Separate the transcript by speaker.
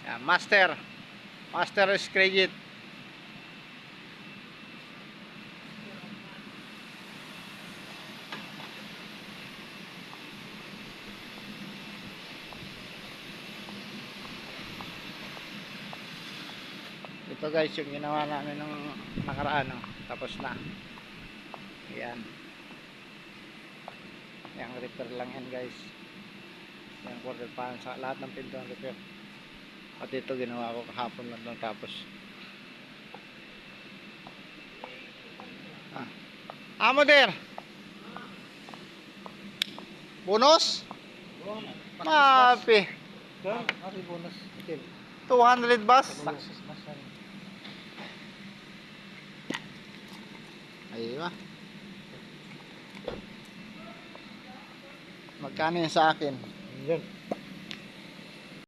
Speaker 1: Yan, master. Master is credit. Ito guys yung ginawa namin nung nakaraan, no? Tapos na. Yan. Yang repair lang yan guys. Yang quarter pan sa lahat ng pintuan repair. At ito ginawa ko kahapon lang nung tapos. Amo der. Bonus? Mapi.
Speaker 2: Mati bonus.
Speaker 1: 200 bus? Ayun ba? Magkano yun sa akin?
Speaker 2: Yan.